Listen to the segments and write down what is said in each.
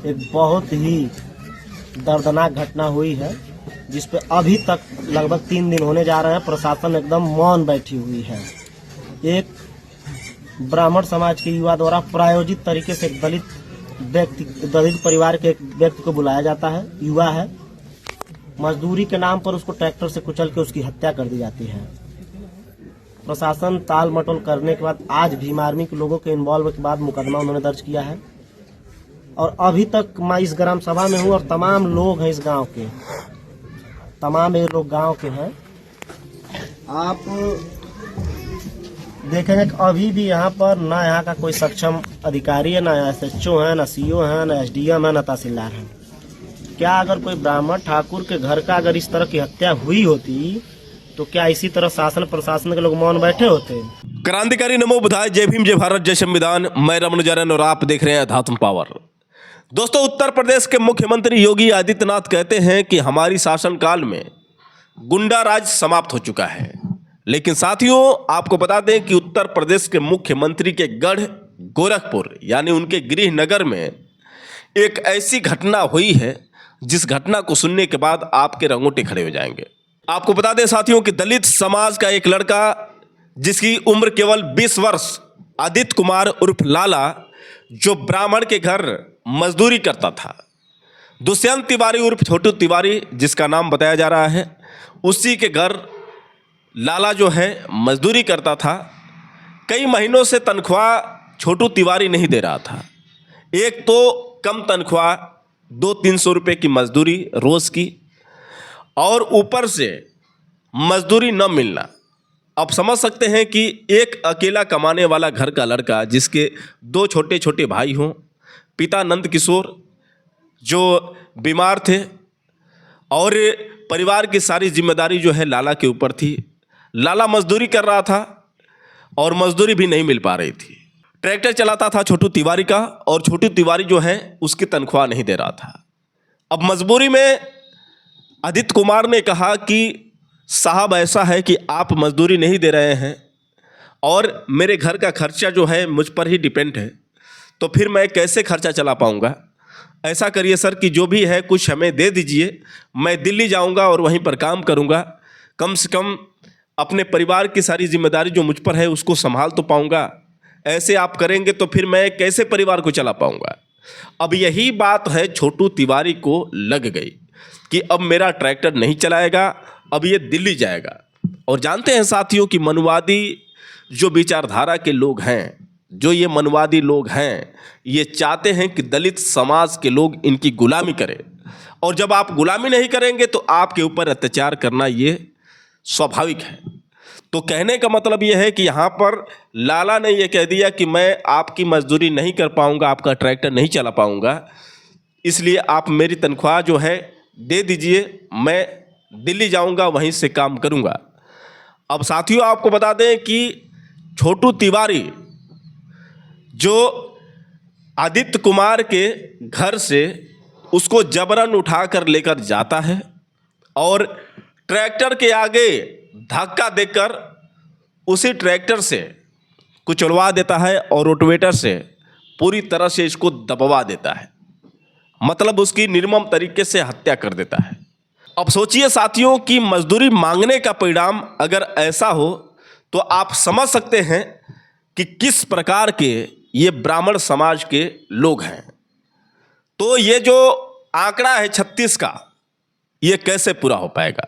एक बहुत ही दर्दनाक घटना हुई है, जिस पे अभी तक लगभग 3 दिन होने जा रहे हैं। प्रशासन एकदम मौन बैठी हुई है। एक ब्राह्मण समाज के युवा द्वारा प्रायोजित तरीके से एक दलित परिवार के एक व्यक्ति को बुलाया जाता है। युवा है, मजदूरी के नाम पर उसको ट्रैक्टर से कुचल के उसकी हत्या कर दी जाती है। प्रशासन ताल मटोल करने के बाद आज भीम आर्मी के लोगों के इन्वॉल्व के बाद मुकदमा उन्होंने दर्ज किया है। और अभी तक मैं इस ग्राम सभा में हूँ और तमाम लोग हैं इस गांव के, तमाम ये लोग गांव के हैं। आप देखेंगे कि अभी भी यहाँ पर ना यहाँ का कोई सक्षम अधिकारी है, ना SHO है, ना CO है, ना SDM है, ना तहसीलदार है। क्या अगर कोई ब्राह्मण ठाकुर के घर का अगर इस तरह की हत्या हुई होती तो क्या इसी तरह शासन प्रशासन के लोग मौन बैठे होते? क्रांतिकारी नमो बुधाय, जय भीम, जय भारत, जय संविधान। मैं रमन जरन और आप देख रहे हैं अध्यात्म पावर। दोस्तों, उत्तर प्रदेश के मुख्यमंत्री योगी आदित्यनाथ कहते हैं कि हमारी शासनकाल में गुंडा राज समाप्त हो चुका है। लेकिन साथियों, आपको बता दें कि उत्तर प्रदेश के मुख्यमंत्री के गढ़ गोरखपुर यानी उनके गृह नगर में एक ऐसी घटना हुई है जिस घटना को सुनने के बाद आपके रंगोटे खड़े हो जाएंगे। आपको बता दें साथियों कि दलित समाज का एक लड़का जिसकी उम्र केवल 20 वर्ष, आदित्य कुमार उर्फ लाला, जो ब्राह्मण के घर मजदूरी करता था, दुष्यंत तिवारी उर्फ छोटू तिवारी जिसका नाम बताया जा रहा है, उसी के घर लाला जो है मजदूरी करता था। कई महीनों से तनख्वाह छोटू तिवारी नहीं दे रहा था। एक तो कम तनख्वाह, 200-300 रुपये की मजदूरी रोज़ की, और ऊपर से मजदूरी न मिलना। आप समझ सकते हैं कि एक अकेला कमाने वाला घर का लड़का जिसके 2 छोटे छोटे भाई हों, पिता नंद किशोर जो बीमार थे, और परिवार की सारी जिम्मेदारी जो है लाला के ऊपर थी। लाला मजदूरी कर रहा था और मजदूरी भी नहीं मिल पा रही थी। ट्रैक्टर चलाता था छोटू तिवारी का, और छोटू तिवारी जो है उसकी तनख्वाह नहीं दे रहा था। अब मजबूरी में आदित्य कुमार ने कहा कि साहब, ऐसा है कि आप मजदूरी नहीं दे रहे हैं और मेरे घर का खर्चा जो है मुझ पर ही डिपेंड है, तो फिर मैं कैसे खर्चा चला पाऊंगा। ऐसा करिए सर कि जो भी है कुछ हमें दे दीजिए, मैं दिल्ली जाऊंगा और वहीं पर काम करूंगा। कम से कम अपने परिवार की सारी जिम्मेदारी जो मुझ पर है उसको संभाल तो पाऊंगा। ऐसे आप करेंगे तो फिर मैं कैसे परिवार को चला पाऊंगा। अब यही बात है छोटू तिवारी को लग गई कि अब मेरा ट्रैक्टर नहीं चलाएगा, अब ये दिल्ली जाएगा। और जानते हैं साथियों कि मनुवादी जो विचारधारा के लोग हैं, जो ये मनुवादी लोग हैं, ये चाहते हैं कि दलित समाज के लोग इनकी गुलामी करें। और जब आप गुलामी नहीं करेंगे तो आपके ऊपर अत्याचार करना ये स्वाभाविक है। तो कहने का मतलब ये है कि यहाँ पर लाला ने ये कह दिया कि मैं आपकी मजदूरी नहीं कर पाऊँगा, आपका ट्रैक्टर नहीं चला पाऊँगा, इसलिए आप मेरी तनख्वाह जो है दे दीजिए, मैं दिल्ली जाऊँगा, वहीं से काम करूँगा। अब साथियों, आपको बता दें कि छोटू तिवारी जो आदित्य कुमार के घर से उसको जबरन उठाकर लेकर जाता है और ट्रैक्टर के आगे धक्का देकर उसी ट्रैक्टर से कुचलवा देता है और रोटवेटर से पूरी तरह से इसको दबवा देता है। मतलब उसकी निर्मम तरीके से हत्या कर देता है। अब सोचिए साथियों कि मजदूरी मांगने का परिणाम अगर ऐसा हो तो आप समझ सकते हैं कि किस प्रकार के ये ब्राह्मण समाज के लोग हैं। तो ये जो आंकड़ा है 36 का, ये कैसे पूरा हो पाएगा?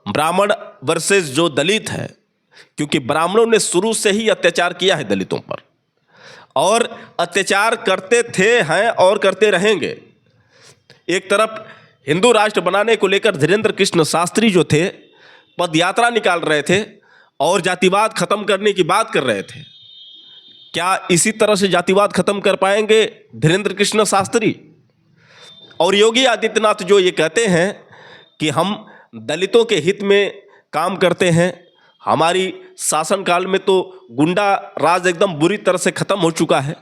ब्राह्मण वर्सेस जो दलित है, क्योंकि ब्राह्मणों ने शुरू से ही अत्याचार किया है दलितों पर, और अत्याचार करते थे, हैं और करते रहेंगे। एक तरफ हिंदू राष्ट्र बनाने को लेकर धीरेन्द्र कृष्ण शास्त्री जो थे पदयात्रा निकाल रहे थे और जातिवाद खत्म करने की बात कर रहे थे। क्या इसी तरह से जातिवाद खत्म कर पाएंगे धीरेन्द्र कृष्ण शास्त्री? और योगी आदित्यनाथ जो ये कहते हैं कि हम दलितों के हित में काम करते हैं, हमारी शासनकाल में तो गुंडा राज एकदम बुरी तरह से खत्म हो चुका है,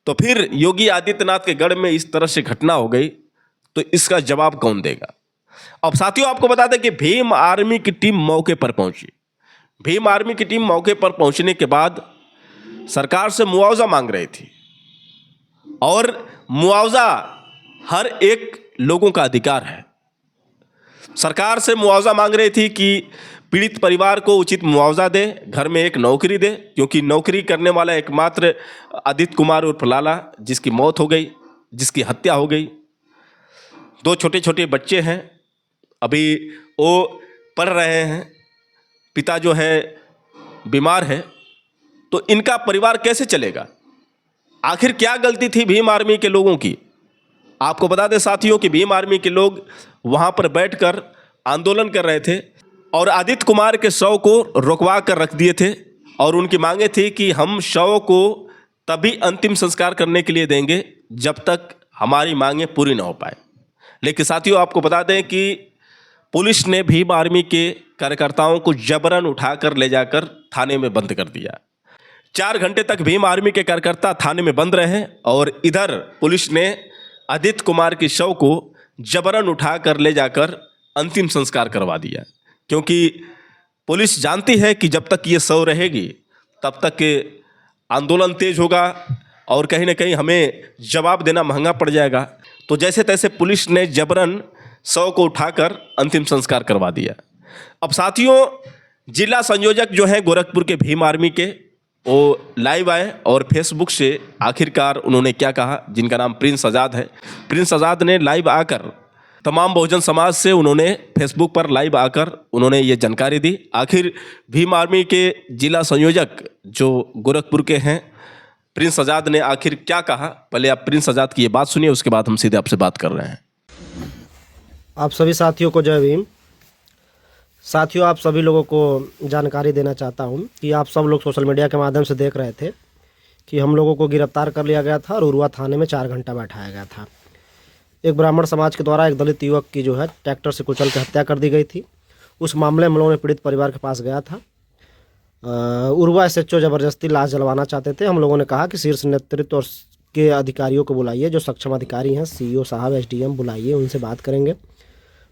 तो फिर योगी आदित्यनाथ के गढ़ में इस तरह से घटना हो गई तो इसका जवाब कौन देगा? अब साथियों, आपको बता दें कि भीम आर्मी की टीम मौके पर पहुंची। भीम आर्मी की टीम मौके पर पहुंचने के बाद सरकार से मुआवजा मांग रही थी, और मुआवजा हर एक लोगों का अधिकार है। सरकार से मुआवजा मांग रही थी कि पीड़ित परिवार को उचित मुआवजा दे, घर में एक नौकरी दे, क्योंकि नौकरी करने वाला एकमात्र आदित्य कुमार उर्फ लाला, जिसकी मौत हो गई, जिसकी हत्या हो गई। 2 छोटे छोटे बच्चे हैं, अभी वो पढ़ रहे हैं, पिता जो है बीमार है, तो इनका परिवार कैसे चलेगा? आखिर क्या गलती थी भीम आर्मी के लोगों की? आपको बता दें साथियों कि भीम आर्मी के लोग वहां पर बैठकर आंदोलन कर रहे थे और आदित्य कुमार के शव को रुकवा कर रख दिए थे और उनकी मांगे थी कि हम शव को तभी अंतिम संस्कार करने के लिए देंगे जब तक हमारी मांगे पूरी ना हो पाए। लेकिन साथियों आपको बता दें कि पुलिस ने भीम आर्मी के कार्यकर्ताओं को जबरन उठाकर ले जाकर थाने में बंद कर दिया। 4 घंटे तक भीम आर्मी के कार्यकर्ता थाने में बंद रहे और इधर पुलिस ने आदित्य कुमार के शव को जबरन उठाकर ले जाकर अंतिम संस्कार करवा दिया, क्योंकि पुलिस जानती है कि जब तक ये शव रहेगी तब तक आंदोलन तेज होगा और कहीं ना कहीं हमें जवाब देना महंगा पड़ जाएगा। तो जैसे तैसे पुलिस ने जबरन शव को उठाकर अंतिम संस्कार करवा दिया। अब साथियों, जिला संयोजक जो हैं गोरखपुर के भीम आर्मी के, वो लाइव आए और फेसबुक से आखिरकार उन्होंने क्या कहा, जिनका नाम प्रिंस आज़ाद है। प्रिंस आज़ाद ने लाइव आकर तमाम बहुजन समाज से उन्होंने फेसबुक पर लाइव आकर उन्होंने ये जानकारी दी। आखिर भीम आर्मी के जिला संयोजक जो गोरखपुर के हैं प्रिंस आज़ाद ने आखिर क्या कहा, पहले आप प्रिंस आज़ाद की ये बात सुनिए, उसके बाद हम सीधे आपसे बात कर रहे हैं। आप सभी साथियों को जय भीम। साथियों, आप सभी लोगों को जानकारी देना चाहता हूं कि आप सब लोग सोशल मीडिया के माध्यम से देख रहे थे कि हम लोगों को गिरफ्तार कर लिया गया था और उरुआ थाने में 4 घंटा बैठाया गया था। एक ब्राह्मण समाज के द्वारा एक दलित युवक की जो है ट्रैक्टर से कुचल कर हत्या कर दी गई थी। उस मामले में हम लोगों ने पीड़ित परिवार के पास गया था। उरुआ SHO ज़बरदस्ती लाश जलवाना चाहते थे। हम लोगों ने कहा कि शीर्ष नेतृत्व और के अधिकारियों को बुलाइए, जो सक्षम अधिकारी हैं, CO साहब, SDM बुलाइए, उनसे बात करेंगे।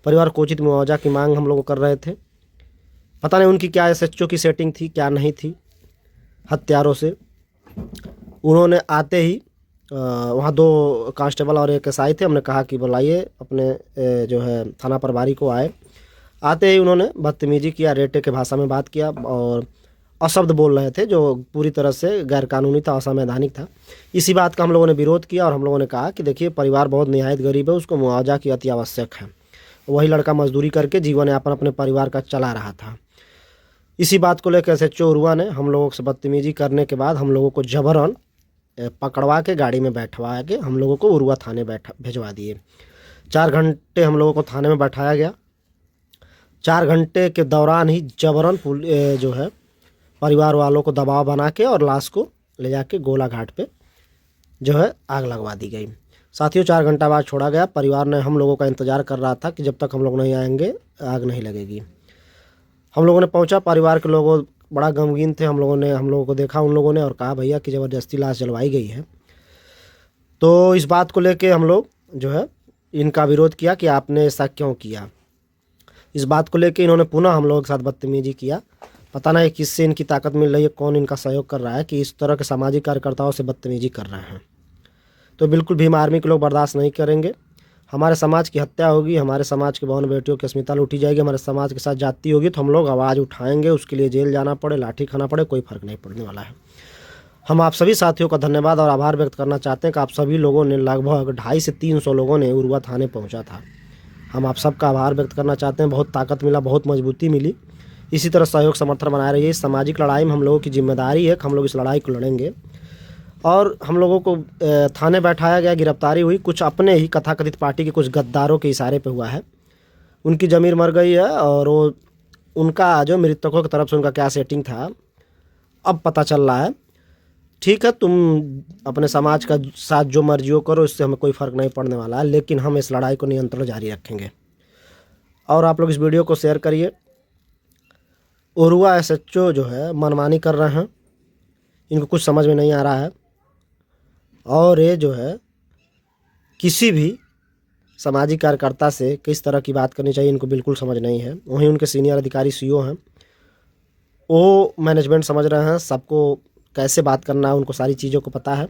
परिवार को उचित मुआवजा की मांग हम लोग कर रहे थे। पता नहीं उनकी क्या SHO की सेटिंग थी, क्या नहीं थी। हत्यारों से उन्होंने आते ही वहाँ 2 कांस्टेबल और एक SI थे। हमने कहा कि बुलाइए अपने जो है थाना प्रभारी को। आए, आते ही उन्होंने बदतमीजी किया, रेटे के भाषा में बात किया और अशब्द बोल रहे थे जो पूरी तरह से गैरकानूनी था, असंवैधानिक था। इसी बात का हम लोगों ने विरोध किया और हम लोगों ने कहा कि देखिए, परिवार बहुत निहायत गरीब है, उसको मुआवजा की अति आवश्यक है। वही लड़का मजदूरी करके जीवन यापन अपने परिवार का चला रहा था। इसी बात को लेकर SHO उरुआ ने हम लोगों से बदतमीजी करने के बाद हम लोगों को जबरन पकड़वा के गाड़ी में बैठवा के हम लोगों को उरुआ थाने भिजवा दिए। 4 घंटे हम लोगों को थाने में बैठाया गया। 4 घंटे के दौरान ही जबरन जो है परिवार वालों को दबाव बना के और लाश को ले जाके गोला घाट पे जो है आग लगवा दी गई। साथियों, 4 घंटा बाद छोड़ा गया। परिवार ने हम लोगों का इंतज़ार कर रहा था कि जब तक हम लोग नहीं आएंगे आग नहीं लगेगी। हम लोगों ने पहुंचा, परिवार के लोगों बड़ा गमगीन थे। हम लोगों को देखा उन लोगों ने और कहा भैया कि ज़बरदस्ती लाश जलवाई गई है। तो इस बात को लेके हम लोग जो है इनका विरोध किया कि आपने ऐसा क्यों किया। इस बात को लेके इन्होंने पुनः हम लोगों के साथ बदतमीजी किया। पता नहीं किससे इनकी ताकत मिल रही है, कौन इनका सहयोग कर रहा है कि इस तरह के सामाजिक कार्यकर्ताओं से बदतमीजी कर रहे हैं। तो बिल्कुल भीम आर्मी के लोग बर्दाश्त नहीं करेंगे। हमारे समाज की हत्या होगी, हमारे समाज के बहन बेटियों की अस्मिता लूटी जाएगी, हमारे समाज के साथ जाति होगी तो हम लोग आवाज़ उठाएंगे। उसके लिए जेल जाना पड़े, लाठी खाना पड़े, कोई फ़र्क नहीं पड़ने वाला है। हम आप सभी साथियों का धन्यवाद और आभार व्यक्त करना चाहते हैं कि आप सभी लोगों ने, लगभग 250 से 300 लोगों ने उरुआ थाने पहुँचा था। हम आप सबका आभार व्यक्त करना चाहते हैं। बहुत ताकत मिला, बहुत मजबूती मिली। इसी तरह सहयोग समर्थन बनाए रहिए। इस सामाजिक लड़ाई में हम लोगों की जिम्मेदारी है कि हम लोग इस लड़ाई को लड़ेंगे। और हम लोगों को थाने बैठाया गया, गिरफ्तारी हुई, कुछ अपने ही कथाकथित पार्टी के कुछ गद्दारों के इशारे पे हुआ है। उनकी ज़मीर मर गई है और वो उनका जो मृतकों की तरफ से उनका क्या सेटिंग था अब पता चल रहा है। ठीक है, तुम अपने समाज का साथ जो मर्जियों करो, इससे हमें कोई फ़र्क नहीं पड़ने वाला है, लेकिन हम इस लड़ाई को निरंतर जारी रखेंगे। और आप लोग इस वीडियो को शेयर करिए। उरुआ SHO जो है मनमानी कर रहे हैं, इनको कुछ समझ में नहीं आ रहा है और ये जो है किसी भी सामाजिक कार्यकर्ता से किस तरह की बात करनी चाहिए इनको बिल्कुल समझ नहीं है। वहीं उनके सीनियर अधिकारी CO हैं, वो मैनेजमेंट समझ रहे हैं, सबको कैसे बात करना है उनको सारी चीज़ों को पता है।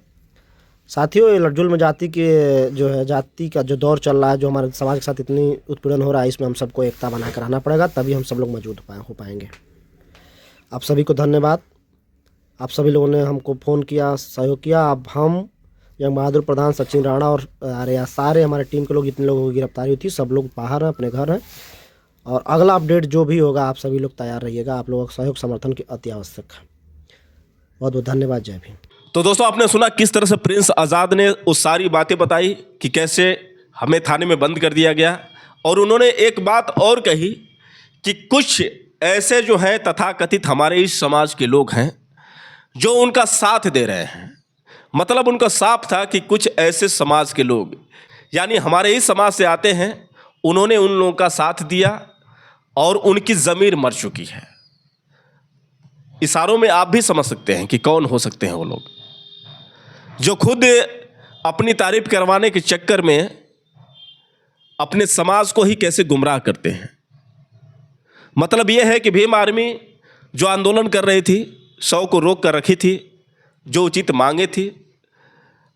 साथियों, ये लड़जुल में जाति के जो है, जाति का जो दौर चल रहा है, जो हमारे समाज के साथ इतनी उत्पीड़न हो रहा है, इसमें हम सबको एकता बना कर रहना पड़ेगा, तभी हम सब लोग मौजूद हो पाएंगे। आप सभी को धन्यवाद। आप सभी लोगों ने हमको फ़ोन किया, सहयोग किया। अब हम जंग बहादुर प्रधान, सचिन राणा और सारे हमारे टीम के लोग, जितने लोगों की गिरफ्तारी हुई थी, सब लोग बाहर हैं, अपने घर हैं। और अगला अपडेट जो भी होगा, आप सभी लोग तैयार रहिएगा। आप लोगों का सहयोग समर्थन की अति आवश्यक है। बहुत बहुत धन्यवाद। जय भीम। तो दोस्तों, आपने सुना किस तरह से प्रिंस आज़ाद ने वो सारी बातें बताई कि कैसे हमें थाने में बंद कर दिया गया। और उन्होंने एक बात और कही कि कुछ ऐसे जो हैं तथाकथित हमारे इस समाज के लोग हैं जो उनका साथ दे रहे हैं। मतलब उनका साफ था कि कुछ ऐसे समाज के लोग, यानी हमारे ही समाज से आते हैं, उन्होंने उन लोगों का साथ दिया और उनकी ज़मीर मर चुकी है। इशारों में आप भी समझ सकते हैं कि कौन हो सकते हैं वो लोग जो खुद अपनी तारीफ करवाने के चक्कर में अपने समाज को ही कैसे गुमराह करते हैं। मतलब ये है कि भीम आर्मी जो आंदोलन कर रही थी, 100 को रोक कर रखी थी, जो उचित मांगे थी,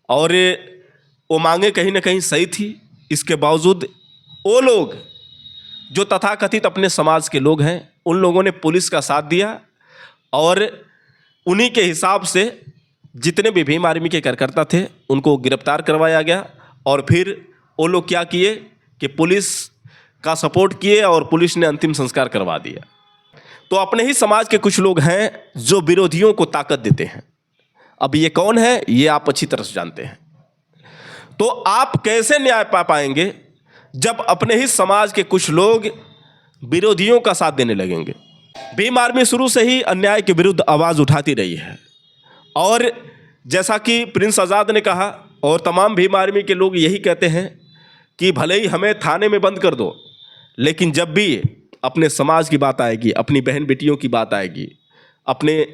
और वो मांगे कहीं ना कहीं सही थी। इसके बावजूद वो लोग जो तथाकथित अपने समाज के लोग हैं, उन लोगों ने पुलिस का साथ दिया और उन्हीं के हिसाब से जितने भी भीम आर्मी के कार्यकर्ता थे उनको गिरफ्तार करवाया गया। और फिर वो लोग क्या किए कि पुलिस का सपोर्ट किए और पुलिस ने अंतिम संस्कार करवा दिया। तो अपने ही समाज के कुछ लोग हैं जो विरोधियों को ताकत देते हैं। अब ये कौन है, ये आप अच्छी तरह से जानते हैं। तो आप कैसे न्याय पा पाएंगे जब अपने ही समाज के कुछ लोग विरोधियों का साथ देने लगेंगे। भीम आर्मी शुरू से ही अन्याय के विरुद्ध आवाज़ उठाती रही है। और जैसा कि प्रिंस आज़ाद ने कहा और तमाम भीम आर्मी के लोग यही कहते हैं कि भले ही हमें थाने में बंद कर दो, लेकिन जब भी अपने समाज की बात आएगी, अपनी बहन बेटियों की बात आएगी, अपने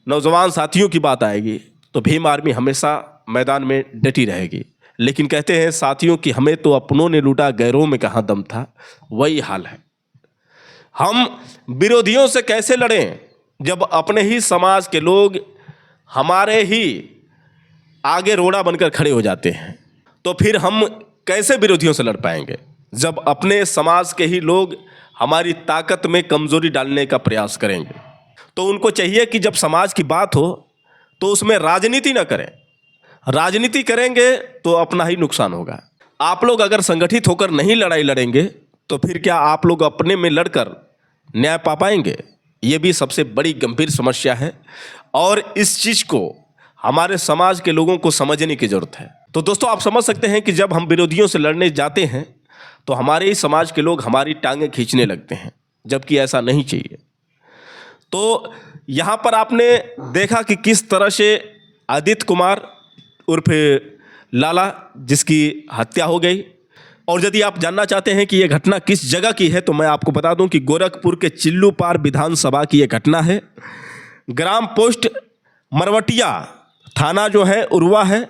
नौजवान साथियों की बात आएगी, तो भीम आर्मी हमेशा मैदान में डटी रहेगी। लेकिन कहते हैं साथियों कि हमें तो अपनों ने लूटा, गैरों में कहाँ दम था। वही हाल है। हम विरोधियों से कैसे लड़ें जब अपने ही समाज के लोग हमारे ही आगे रोड़ा बनकर खड़े हो जाते हैं। तो फिर हम कैसे विरोधियों से लड़ पाएंगे जब अपने समाज के ही लोग हमारी ताकत में कमजोरी डालने का प्रयास करेंगे। तो उनको चाहिए कि जब समाज की बात हो तो उसमें राजनीति ना करें। राजनीति करेंगे तो अपना ही नुकसान होगा। आप लोग अगर संगठित होकर नहीं लड़ाई लड़ेंगे तो फिर क्या आप लोग अपने में लड़कर न्याय पा पाएंगे? ये भी सबसे बड़ी गंभीर समस्या है और इस चीज़ को हमारे समाज के लोगों को समझने की ज़रूरत है। तो दोस्तों, आप समझ सकते हैं कि जब हम विरोधियों से लड़ने जाते हैं तो हमारे ही समाज के लोग हमारी टांगें खींचने लगते हैं, जबकि ऐसा नहीं चाहिए। तो यहाँ पर आपने देखा कि किस तरह से आदित्य कुमार उर्फ लाला, जिसकी हत्या हो गई। और यदि आप जानना चाहते हैं कि यह घटना किस जगह की है तो मैं आपको बता दूं कि गोरखपुर के चिल्लूपार विधानसभा की यह घटना है। ग्राम पोस्ट मरवटिया, थाना जो है उरवा है,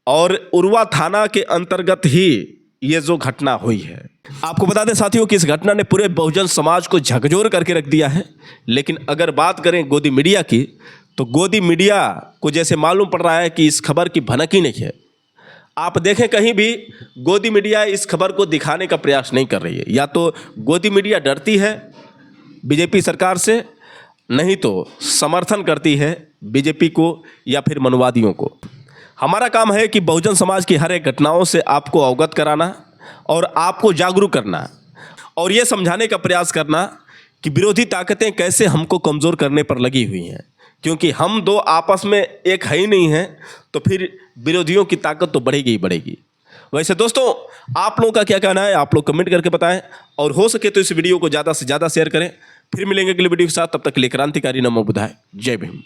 और उरवा थाना के अंतर्गत ही ये जो घटना हुई है। आपको बता दें साथियों कि इस घटना ने पूरे बहुजन समाज को झकझोर करके रख दिया है। लेकिन अगर बात करें गोदी मीडिया की, तो गोदी मीडिया को जैसे मालूम पड़ रहा है कि इस खबर की भनक ही नहीं है। आप देखें कहीं भी गोदी मीडिया इस खबर को दिखाने का प्रयास नहीं कर रही है। या तो गोदी मीडिया डरती है बीजेपी सरकार से, नहीं तो समर्थन करती है बीजेपी को या फिर मनुवादियों को। हमारा काम है कि बहुजन समाज की हर एक घटनाओं से आपको अवगत कराना और आपको जागरूक करना और ये समझाने का प्रयास करना कि विरोधी ताकतें कैसे हमको कमज़ोर करने पर लगी हुई हैं। क्योंकि हम दो आपस में एक है ही नहीं हैं, तो फिर विरोधियों की ताकत तो बढ़ेगी ही बढ़ेगी। वैसे दोस्तों, आप लोगों का क्या कहना है आप लोग कमेंट करके बताएं, और हो सके तो इस वीडियो को ज़्यादा से ज़्यादा शेयर करें। फिर मिलेंगे अगले वीडियो के साथ, तब तक के लिए क्रांतिकारी नमो बुधाय। जय भीम।